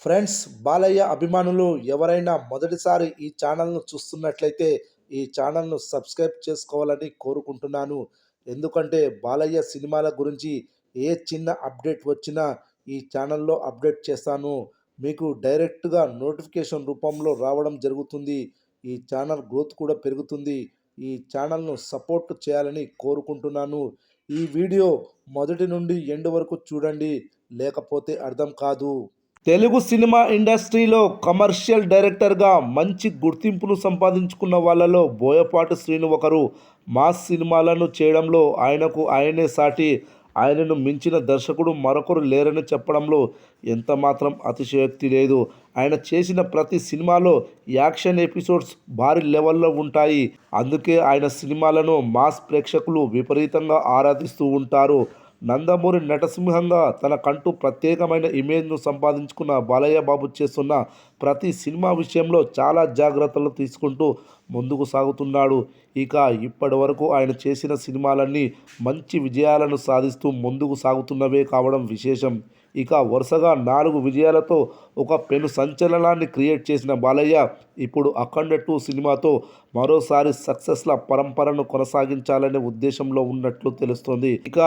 Friends, Balayya అభిమానులు ఎవరైనా మొదటిసారి ఈ ఛానల్ను చూస్తున్నట్లయితే ఈ ఛానల్ను సబ్స్క్రైబ్ చేసుకోవాలని కోరుకుంటున్నాను. ఎందుకంటే బాలయ్య సినిమాల గురించి ఏ చిన్న అప్డేట్ వచ్చినా ఈ ఛానల్లో అప్డేట్ చేస్తాను. మీకు డైరెక్ట్గా నోటిఫికేషన్ రూపంలో రావడం జరుగుతుంది. ఈ ఛానల్ గ్రోత్ కూడా పెరుగుతుంది. ఈ ఛానల్ను సపోర్ట్ చేయాలని కోరుకుంటున్నాను. ఈ వీడియో మొదటి నుండి ఎండ్ వరకు చూడండి, లేకపోతే అర్థం కాదు. తెలుగు సినిమా ఇండస్ట్రీలో కమర్షియల్ డైరెక్టర్గా మంచి గుర్తింపును సంపాదించుకున్న వాళ్ళలో బోయపాటి శ్రీను ఒకరు. మాస్ సినిమాలను చేయడంలో ఆయనకు ఆయనే సాటి. ఆయనను మించిన దర్శకుడు మరొకరు లేరని చెప్పడంలో ఎంత మాత్రం అతిశయోక్తి లేదు. ఆయన చేసిన ప్రతి సినిమాలో యాక్షన్ ఎపిసోడ్స్ భారీ లెవెల్లో ఉంటాయి. అందుకే ఆయన సినిమాలను మాస్ ప్రేక్షకులు విపరీతంగా ఆరాధిస్తూ ఉంటారు. నందమూరి నటసింహంగా తనకంటూ ప్రత్యేకమైన ఇమేజ్ను సంపాదించుకున్న బాలయ్య బాబు చేస్తున్న ప్రతి సినిమా విషయంలో చాలా జాగ్రత్తలు తీసుకుంటూ ముందుకు సాగుతున్నాడు. ఇక ఇప్పటి వరకు ఆయన చేసిన సినిమాలన్నీ మంచి విజయాలను సాధిస్తూ ముందుకు సాగుతున్నవే కావడం విశేషం. ఇక వరుసగా 4 విజయాలతో ఒక పెను సంచలనాన్ని క్రియేట్ చేసిన బాలయ్య ఇప్పుడు అఖండ 2 సినిమాతో మరోసారి సక్సెస్ల పరంపరను కొనసాగించాలనే ఉద్దేశంలో ఉన్నట్లు తెలుస్తోంది. ఇక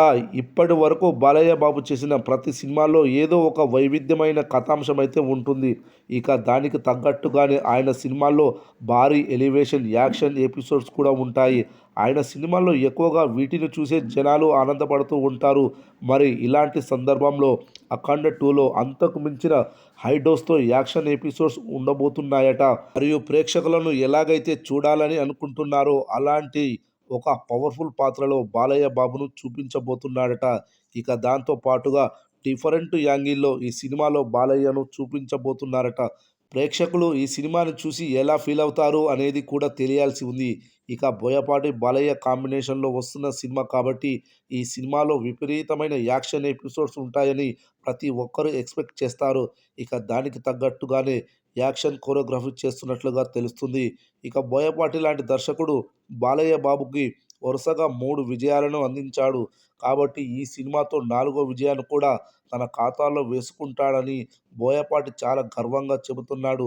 ఇప్పటి వరకు బాలయ్య బాబు చేసిన ప్రతి సినిమాలో ఏదో ఒక వైవిధ్యమైన కథాంశం అయితే ఉంటుంది. ఇక దానికి తగ్గట్టుగానే ఆయన సినిమాల్లో భారీ ఎలివేషన్ యాక్షన్ ఎపిసోడ్స్ కూడా ఉంటాయి. ఆయన సినిమాల్లో ఎక్కువగా వీటిని చూసే జనాలు ఆనందపడుతూ ఉంటారు. మరి ఇలాంటి సందర్భంలో అఖండ 2లో అంతకు మించిన హైడోస్తో యాక్షన్ ఎపిసోడ్స్ ఉండబోతున్నాయట. మరియు ప్రేక్షకులను ఎలాగైతే చూడాలని అనుకుంటున్నారో అలాంటి ఒక పవర్ఫుల్ పాత్రలో బాలయ్య బాబును చూపించబోతున్నాడట. ఇక దాంతో పాటుగా డిఫరెంట్ యాంగిల్లో ఈ సినిమాలో బాలయ్యను చూపించబోతున్నారట. ప్రేక్షకులు ఈ సినిమాని చూసి ఎలా ఫీల్ అవుతారు అనేది కూడా తెలియాల్సి ఉంది. ఇక బోయపాటి బాలయ్య కాంబినేషన్లో వస్తున్న సినిమా కాబట్టి ఈ సినిమాలో విపరీతమైన యాక్షన్ ఎపిసోడ్స్ ఉంటాయని ప్రతి ఒక్కరూ ఎక్స్పెక్ట్ చేస్తారు. ఇక దానికి తగ్గట్టుగానే యాక్షన్ కొరియోగ్రఫీ చేస్తున్నట్లుగా తెలుస్తుంది. ఇక బోయపాటి లాంటి దర్శకుడు బాలయ్య బాబుకి వరుసగా 3 విజయాలను అందించాడు. కాబట్టి ఈ సినిమాతో 4వ విజయాన్ని కూడా తన ఖాతాలో వేసుకుంటాడని బోయపాటి చాలా గర్వంగా చెబుతున్నాడు.